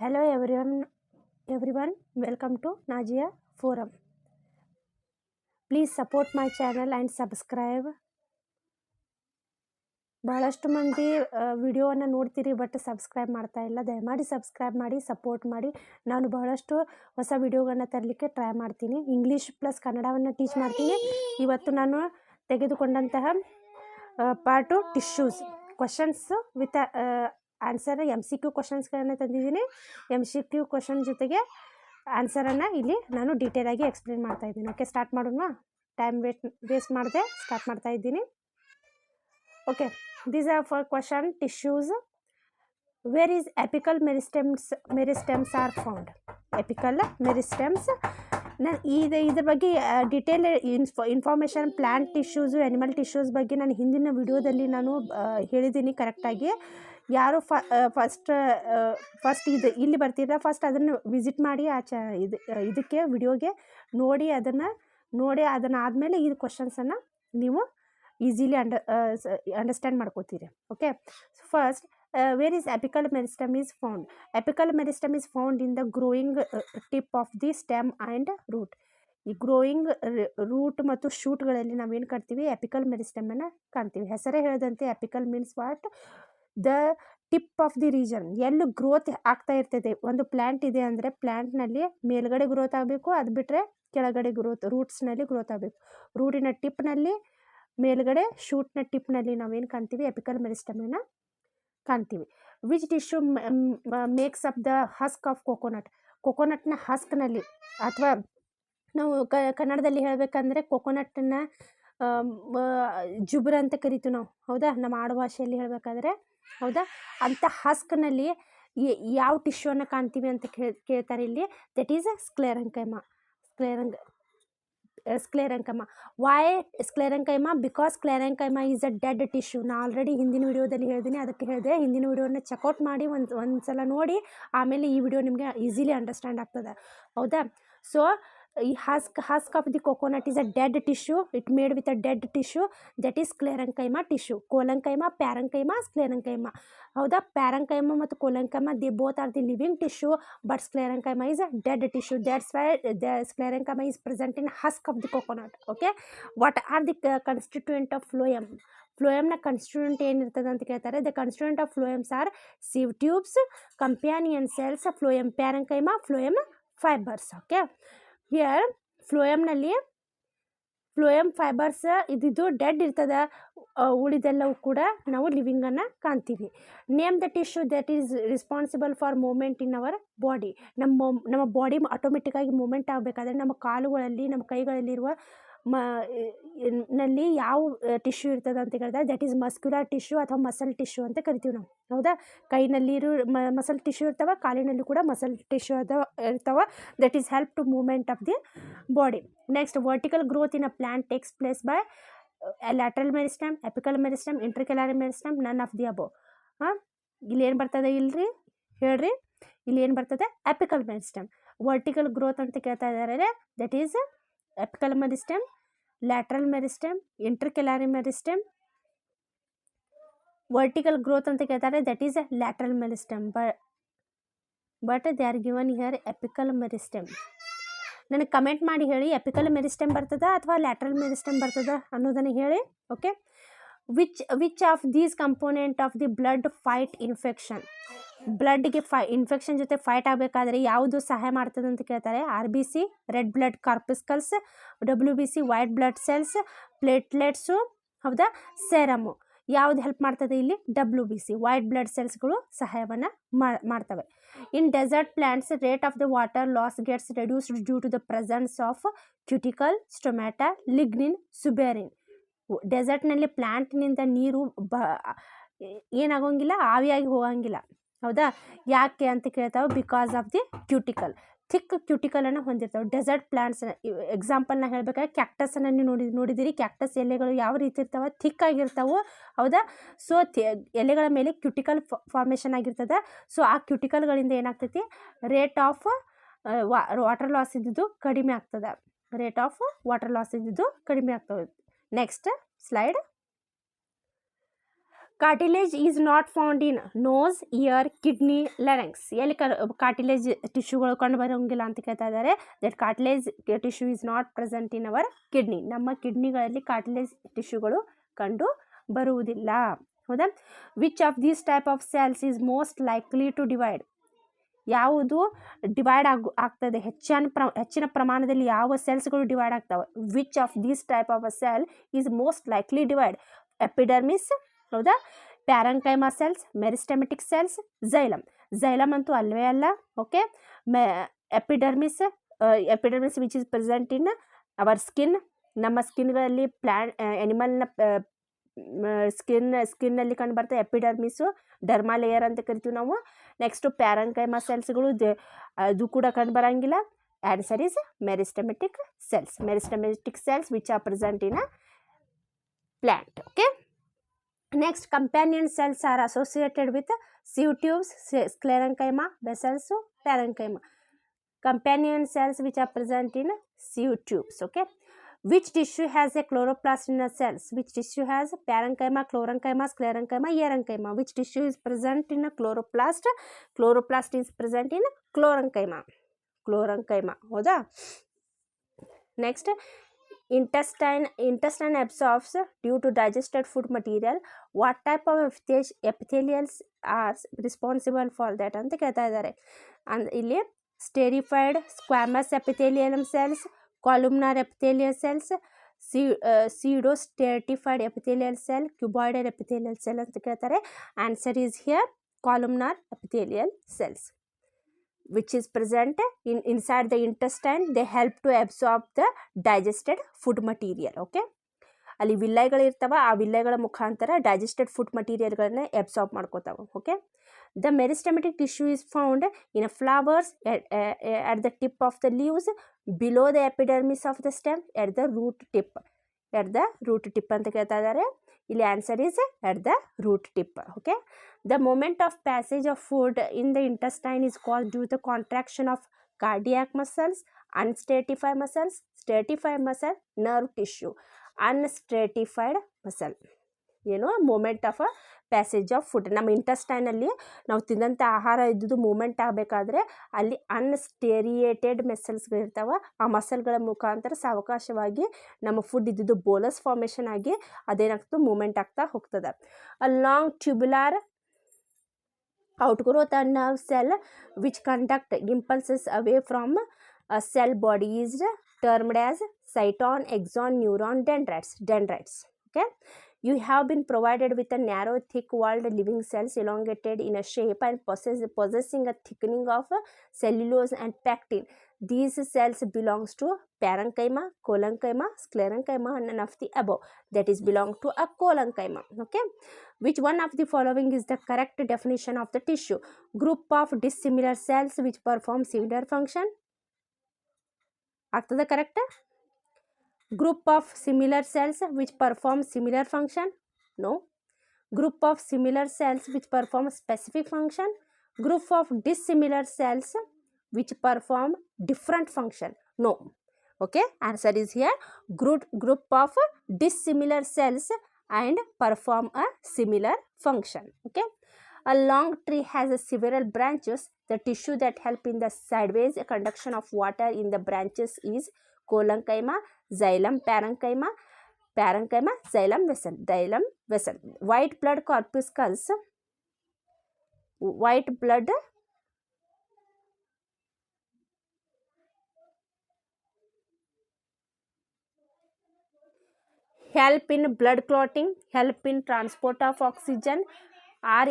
Hello everyone. Welcome to Najia Forum. Please support my channel and subscribe. ಬಹಳಷ್ಟು ಮಂದಿ ವಿಡಿಯೋವನ್ನು ನೋಡ್ತೀರಿ ಬಟ್ ಸಬ್ಸ್ಕ್ರೈಬ್ ಮಾಡ್ತಾ ಇಲ್ಲ. ದಯಮಾಡಿ ಸಬ್ಸ್ಕ್ರೈಬ್ ಮಾಡಿ, ಸಪೋರ್ಟ್ ಮಾಡಿ. ನಾನು ಬಹಳಷ್ಟು ಹೊಸ ವಿಡಿಯೋಗಳನ್ನ ತರಲಿಕ್ಕೆ ಟ್ರೈ ಮಾಡ್ತೀನಿ. ಇಂಗ್ಲೀಷ್ ಪ್ಲಸ್ ಕನ್ನಡವನ್ನು ಟೀಚ್ ಮಾಡ್ತೀನಿ. ಇವತ್ತು ನಾನು ತೆಗೆದುಕೊಂಡಂತಹ part tissues questions with answer MCQ ಕ್ವಶನ್ಸ್ಗಳನ್ನು ತಂದಿದ್ದೀನಿ. MCQ ಕ್ವಶನ್ ಜೊತೆಗೆ ಆನ್ಸರನ್ನು ಇಲ್ಲಿ ನಾನು ಡೀಟೇಲಾಗಿ ಎಕ್ಸ್ಪ್ಲೇನ್ ಮಾಡ್ತಾ ಇದ್ದೀನಿ. ಓಕೆ, ಸ್ಟಾರ್ಟ್ ಮಾಡೋಣ. ಟೈಮ್ ವೇಸ್ಟ್ ಮಾಡದೆ ಸ್ಟಾರ್ಟ್ ಮಾಡ್ತಾ ಇದ್ದೀನಿ. Okay, these are for question tissues. Where is apical meristems are found? Apical meristems. ನಾನು ಇದ್ರ ಬಗ್ಗೆ detail information plant tissues animal tissues ಬಗ್ಗೆ ನಾನು ಹಿಂದಿನ ವಿಡಿಯೋದಲ್ಲಿ ನಾನು ಹೇಳಿದ್ದೀನಿ ಕರೆಕ್ಟಾಗಿ. ಯಾರು ಫಸ್ಟ್ ಇಲ್ಲಿ ಬರ್ತೀರಾ ಫಸ್ಟ್ ಅದನ್ನು ವಿಸಿಟ್ ಮಾಡಿ ಇದಕ್ಕೆ ವಿಡಿಯೋಗೆ ನೋಡಿ ಅದನ್ನಾದಮೇಲೆ ಈ ಕ್ವಶನ್ಸನ್ನು ನೀವು ಈಸಿಲಿ ಅಂಡರ್ಸ್ಟ್ಯಾಂಡ್ ಮಾಡ್ಕೋತೀರಿ. Okay, first where is apical meristem is found? Apical meristem is found in the growing tip of the stem and root. ಈ ಗ್ರೋಯಿಂಗ್ ರೂಟ್ ಮತ್ತು ಶೂಟ್ಗಳಲ್ಲಿ ನಾವೇನು ಕಾಣ್ತೀವಿ, ಎಪಿಕಲ್ ಮೆರಿಸ್ಟಮನ್ನು ಕಾಣ್ತೀವಿ. ಹೆಸರೇ ಹೇಳಿದಂತೆ apical means what? The tip of the region. ಎಲ್ಲಿ growth ಆಗ್ತಾ ಇರ್ತದೆ. ಒಂದು ಪ್ಲ್ಯಾಂಟ್ ಇದೆ ಅಂದರೆ ಪ್ಲ್ಯಾಂಟ್ನಲ್ಲಿ ಮೇಲ್ಗಡೆ ಗ್ರೋತ್ ಆಗಬೇಕು, ಅದು ಬಿಟ್ಟರೆ ಕೆಳಗಡೆ ರೂಟ್ಸ್ನಲ್ಲಿ ಗ್ರೋತ್ ಆಗಬೇಕು. ರೂಟಿನ ಟಿಪ್ನಲ್ಲಿ ಮೇಲ್ಗಡೆ ಶೂಟ್ನ ಟಿಪ್ನಲ್ಲಿ ನಾವೇನು ಕಾಣ್ತೀವಿ, ಎಪಿಕಲ್ ಮೆರಿಸ್ಟಮನ್ನು ಕಾಣ್ತೀವಿ. Which tissue makes up the husk of coconut? ಕೋಕೋನಟ್ನ ಹಸ್ಕ್ನಲ್ಲಿ, ಅಥವಾ ನಾವು ಕನ್ನಡದಲ್ಲಿ ಹೇಳಬೇಕಂದ್ರೆ ಕೋಕೋನಟ್ಟನ್ನು ಜುಬ್ರ ಅಂತ ಕರಿತೀವಿ ನಾವು, ಹೌದಾ? ನಮ್ಮ ಆಡುಭಾಷೆಯಲ್ಲಿ ಹೇಳಬೇಕಾದ್ರೆ, ಹೌದಾ? ಅಂಥ ಹಸ್ಕ್ನಲ್ಲಿ ಯಾವ ಟಿಶ್ಯೂವನ್ನು ಕಾಣ್ತೀವಿ ಅಂತ ಕೇಳ್ತಾರೆ ಇಲ್ಲಿ. That is sclerenchyma. Sclerenchyma. Why sclerenchyma? Because sclerenchyma is a dead tissue. ನಾನು ಆಲ್ರೆಡಿ ಹಿಂದಿನ ವಿಡಿಯೋದಲ್ಲಿ ಹೇಳಿದ್ದೀನಿ, ಅದಕ್ಕೆ ಹೇಳಿದೆ ಹಿಂದಿನ ವಿಡಿಯೋನ ಚೆಕ್ಔಟ್ ಮಾಡಿ ಒಂದು ಸಲ ನೋಡಿ, ಆಮೇಲೆ ಈ ವಿಡಿಯೋ ನಿಮಗೆ ಈಸಿಲಿ ಅಂಡರ್ಸ್ಟ್ಯಾಂಡ್ ಆಗ್ತದೆ, ಹೌದಾ? ಸೊ ಈ husk of the coconut is a dead tissue. It made with a dead tissue, that is sclerenchyma tissue. Collenchyma, parenchyma, sclerenchyma, ಹೌದಾ? ಪ್ಯಾರಂಕೈಮಾ ಮತ್ತು collenchyma they both are the living tissue, but sclerenchyma is a dead tissue. That's why the sclerenchyma is present in husk of the coconut. Okay, what are the constituent of phloem? ಫ್ಲೋಯಮ್ನ constituent ಏನಿರ್ತದೆ ಅಂತ ಕೇಳ್ತಾರೆ. The constituent of phloems are ಸಿವ್ tubes, companion cells, phloem parenchyma, phloem fibres. Okay, here ಫ್ಲೋಯಮ್ನಲ್ಲಿ phloem fibres ಇದ್ದಿದ್ದು dead ಇರ್ತದೆ, ಉಳಿದೆಲ್ಲವೂ ಕೂಡ ನಾವು ಲಿವಿಂಗನ್ನು ಕಾಣ್ತೀವಿ. Name the tissue that is responsible for moment in our body. ನಮ್ಮ ಬಾಡಿ ಆಟೋಮೆಟಿಕ್ಕಾಗಿ ಮೂಮೆಂಟ್ ಆಗಬೇಕಾದ್ರೆ ನಮ್ಮ ಕಾಲುಗಳಲ್ಲಿ, ನಮ್ಮ ಕೈಗಳಲ್ಲಿರುವ ನಲ್ಲಿ ಯಾವ ಟಿಶ್ಯೂ ಇರ್ತದೆ ಅಂತ ಹೇಳಿದ್ರೆ ದಟ್ ಈಸ್ ಮಸ್ಕ್ಯುಲರ್ ಟಿಶ್ಯೂ ಅಥವಾ ಮಸಲ್ ಟಿಶ್ಯೂ ಅಂತ ಕರಿತೀವಿ ನಾವು, ಹೌದಾ? ಕೈನಲ್ಲಿರೋ ಮಸಲ್ ಟಿಶ್ಯೂ ಇರ್ತಾವೆ, ಕಾಲಿನಲ್ಲಿ ಕೂಡ ಮಸಲ್ ಟಿಶ್ಯೂ ಇರ್ತಾವೆ. That is help to movement of the body. Next, vertical growth in a plant takes place by lateral meristem, apical meristem, intercalary meristem, none of the above. ಇಲ್ಲಿ ಏನು ಬರ್ತದೆ ಇಲ್ರಿ ಹೇಳ್ರಿ, ಇಲ್ಲಿ ಏನು ಬರ್ತದೆ? Apical meristem. ವರ್ಟಿಕಲ್ ಗ್ರೋತ್ ಅಂತ ಕೇಳ್ತಾ ಇದ್ದಾರೆ, that is apical meristem, lateral meristem, intercalary meristem. Vertical growth ಅಂತ ಕೇಳ್ತಾರೆ, that is lateral meristem, but they are given here apical meristem. ನನಗೆ ಕಮೆಂಟ್ ಮಾಡಿ ಹೇಳಿ, ಎಪಿಕಲ್ ಮೆರಿಸ್ಟಮ್ ಬರ್ತದ ಅಥವಾ ಲ್ಯಾಟ್ರಲ್ ಮೆರಿಸ್ಟಮ್ ಬರ್ತದ ಅನ್ನೋದನ್ನು ಹೇಳಿ. Okay, which of these component of the blood fight infection? ಬ್ಲಡ್ಗೆ ಇನ್ಫೆಕ್ಷನ್ ಜೊತೆ ಫೈಟ್ ಆಗಬೇಕಾದ್ರೆ ಯಾವುದು ಸಹಾಯ ಮಾಡ್ತದೆ ಅಂತ ಕೇಳ್ತಾರೆ. RBC, red blood corpuscles, WBC, white blood cells, platelets, ಹೌದಾ? ಸೆರಮು. ಯಾವುದು ಹೆಲ್ಪ್ ಮಾಡ್ತದೆ ಇಲ್ಲಿ? WBC, ವೈಟ್ ಬ್ಲಡ್ ಸೆಲ್ಸ್ಗಳು ಸಹಾಯವನ್ನು ಮಾಡ್ತವೆ. In desert plants rate of the water loss gets reduced due to the presence of cuticle, stomata, lignin, suberin. ಡೆಸರ್ಟ್ನಲ್ಲಿ ಪ್ಲ್ಯಾಂಟ್ನಿಂದ ನೀರು ಏನಾಗೋಂಗಿಲ್ಲ, ಆವಿಯಾಗಿ ಹೋಗಂಗಿಲ್ಲ, ಹೌದಾ? ಯಾಕೆ ಅಂತ ಕೇಳ್ತಾವೆ, because of the cuticle. Thick ಕ್ಯೂಟಿಕಲನ್ನು ಹೊಂದಿರ್ತಾವೆ ಡೆಸರ್ಟ್ ಪ್ಲಾಂಟ್ಸ್. ಎಕ್ಸಾಂಪಲ್ನ ಹೇಳಬೇಕಾದ್ರೆ ಕ್ಯಾಕ್ಟಸನ್ನು ನೀವು ನೋಡಿದಿರಿ. ಕ್ಯಾಕ್ಟಸ್ ಎಲೆಗಳು ಯಾವ ರೀತಿ ಇರ್ತಾವೆ? ಥಿಕ್ ಆಗಿರ್ತಾವೆ, ಹೌದಾ? ಸೊ ಎಲೆಗಳ ಮೇಲೆ ಕ್ಯೂಟಿಕಲ್ ಫಾರ್ಮೇಷನ್ ಆಗಿರ್ತದೆ. ಸೊ ಆ ಕ್ಯೂಟಿಕಲ್ಗಳಿಂದ ಏನಾಗ್ತೈತಿ? ರೇಟ್ ಆಫ್ ವಾಟರ್ ಲಾಸ್ ಇದ್ದಿದ್ದು ಕಡಿಮೆ ಆಗ್ತದೆ. ರೇಟ್ ಆಫ್ ವಾಟರ್ ಲಾಸ್ ಇದ್ದಿದ್ದು ಕಡಿಮೆ ಆಗ್ತದೆ. Next slide. Cartilage is not found in nose, ear, kidney, larynx. ಎಲ್ಲಿ ಕಾರ್ಟಿಲೇಜ್ ಟಿಶ್ಯೂಗಳು ಕಂಡು ಬರೋಂಗಿಲ್ಲ ಅಂತ ಕೇಳ್ತಾ ಇದ್ದಾರೆ. That cartilage tissue is not present in our kidney. ನಮ್ಮ ಕಿಡ್ನಿಗಳಲ್ಲಿ ಕಾರ್ಟಿಲೇಜ್ ಟಿಶ್ಯೂಗಳು ಕಂಡು ಬರುವುದಿಲ್ಲ. ಹೌದಾ? Which of these type of cells is most likely to divide? ಯಾವುದು ಡಿವೈಡ್ ಆಗ್ತದೆ, ಹೆಚ್ಚಿನ ಪ್ರಮಾಣದಲ್ಲಿ ಯಾವ ಸೆಲ್ಸ್ಗಳು ಡಿವೈಡ್ ಆಗ್ತವೆ? Which of these type of a cell is most likely divide? Epidermis, ಹೌದಾ? Parenchyma cells, meristematic cells, xylem ಅಂತೂ ಅಲ್ವೇ ಅಲ್ಲ. Okay, epidermis which is present in hour skin. ನಮ್ಮ ಸ್ಕಿನ್ಗಳಲ್ಲಿ ಎನಿಮಲ್ನ ಸ್ಕಿನ್ನಲ್ಲಿ ಕಂಡು ಬರ್ತದೆ ಎಪಿಡರ್ಮಿಸು, ಡರ್ಮಾ ಲೇಯರ್ ಅಂತ ಕರಿತೀವಿ ನಾವು. ನೆಕ್ಸ್ಟು ಪ್ಯಾರಂಕೈಮಾ ಸೆಲ್ಸ್ಗಳು ಅದು ಕೂಡ ಕಂಡು ಬರೋಂಗಿಲ್ಲ. Answer is meristematic cells which are present in a plant. Okay, next companion cells are associated with sieve tubes, sclerenchyma, vessels, parenchyma. Companion cells which are present in sieve tubes. Okay, which tissue has a chloroplast in the cells? Which tissue has parenchyma, chlorenchyma, sclerenchyma, erenchyma? Which tissue is present in a chloroplast? Chloroplast is present in chlorenchyma. ಹೌದಾ? Next, intestine absorbs due to digested food material. What type of epithelials are responsible for that ಅಂತ ಕೇಳ್ತಾ ಇದ್ದಾರೆ. ಇಲ್ಲಿ stratified squamous epithelial cells, columnar epithelial cells, pseudostratified epithelial cell, cuboidal epithelial cell ಅಂತ ಕೇಳ್ತಾರೆ. Answer is here columnar epithelial cells which is present inside the intestine. They help to absorb the digested food material. Okay, ಅಲ್ಲಿ ವಿಲ್ಲೈಗಳಿರ್ತಾವ, ಆ ವಿಲ್ಲೈಗಳ ಮುಖಾಂತರ digested food ಮಟೀರಿಯಲ್ಗಳನ್ನ absorb ಮಾಡ್ಕೋತಾವೆ. Okay, the meristematic tissue is found in flowers, at the tip of the leaves, below the epidermis of the stem, at the root tip. ಅಂತ ಕೇಳ್ತಾ ಇದ್ದಾರೆ. ಇಲ್ಲಿ answer is at the root tip. Okay, the moment of passage of food in the intestine is caused due to the contraction of cardiac muscles, unstratified muscles, stratified muscle, nerve tissue. Unstratified muscle ಏನು movement of a passage of food. ನಮ್ಮ ಇಂಟೆಸ್ಟೈನಲ್ಲಿ ನಾವು ತಿಂದಂಥ ಆಹಾರ ಇದ್ದುದು moment ಆಗಬೇಕಾದ್ರೆ ಅಲ್ಲಿ ಅನ್ಸ್ಟೇರಿಯೇಟೆಡ್ ಮಸಲ್ಸ್ಗಳಿರ್ತಾವೆ. ಆ ಮಸಲ್ಗಳ ಮುಖಾಂತರ ಸಾವಕಾಶವಾಗಿ ನಮ್ಮ ಫುಡ್ ಇದ್ದುದು ಬೋಲಸ್ ಫಾರ್ಮೇಷನ್ ಆಗಿ ಅದೇನಾಗ್ತದೆ, ಮೂಮೆಂಟ್ ಆಗ್ತಾ ಹೋಗ್ತದೆ. A long tubular outgrowth and nerve cell which conduct impulses away from a cell body is termed as cyton, axon, neuron, dendrites. Okay, you have been provided with a narrow, thick-walled living cells elongated in a shape and possessing a thickening of cellulose and pectin. These cells belongs to parenchyma, collenchyma, sclerenchyma, and none of the above. That is belong to a collenchyma. Okay, which one of the following is the correct definition of the tissue? Group of dissimilar cells which perform similar function. ಆಗ್ತದ correct? Group of similar cells which perform similar function? No. Group of similar cells which perform specific function? Group of dissimilar cells which perform different function? No. Okay, answer is here group of dissimilar cells and perform a similar function. Okay, a long tree has several branches. The tissue that help in the sideways conduction of water in the branches is collenchyma, xylem, parenchyma, xylem, vessel. White blood corpuscles, white blood help in blood clotting, help in transport of oxygen, are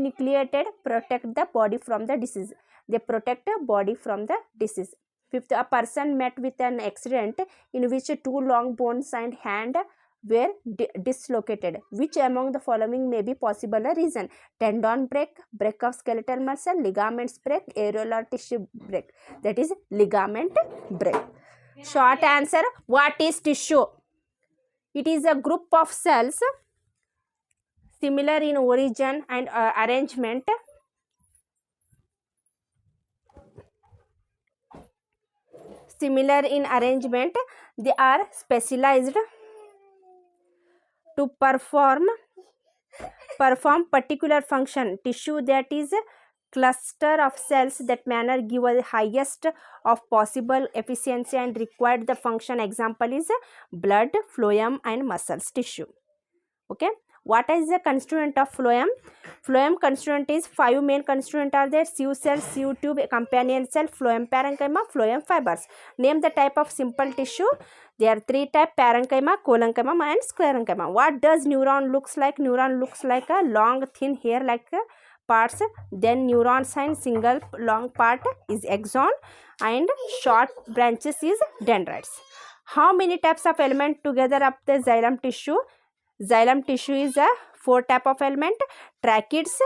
enucleated, protect the body from the disease. They protect the body from the disease. Fifth, a person met with an accident in which two long bones and hand were dislocated. Which among the following may be possible a reason? Tendon break, break of skeletal muscle, ligaments break, areolar tissue break. That is ligament break. Short answer, what is tissue? It is a group of cells similar in origin and arrangement. Similar in arrangement, they are specialized to perform perform particular function. Tissue that is cluster of cells that manner give a highest of possible efficiency and required the function. Example is blood, phloem and muscles tissue. Okay, what is the constituent of phloem? Phloem constituent is 5 main constituent are there: sieve cell, sieve tube, companion cell, phloem parenchyma, phloem fibers. Name the type of simple tissue. There are 3 types: parenchyma, collenchyma and sclerenchyma. What does neuron looks like? Neuron looks like a long thin hair like parts. Then neurons and single long part is axon and short branches is dendrites. How many types of element together up the xylem tissue? Xylem tissue is a 4 type of element: tracheids,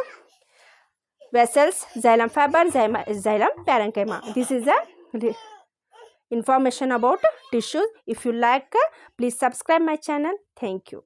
vessels, xylem fiber, xylem parenchyma. This is a information about tissues. If you like, please subscribe my channel. Thank you.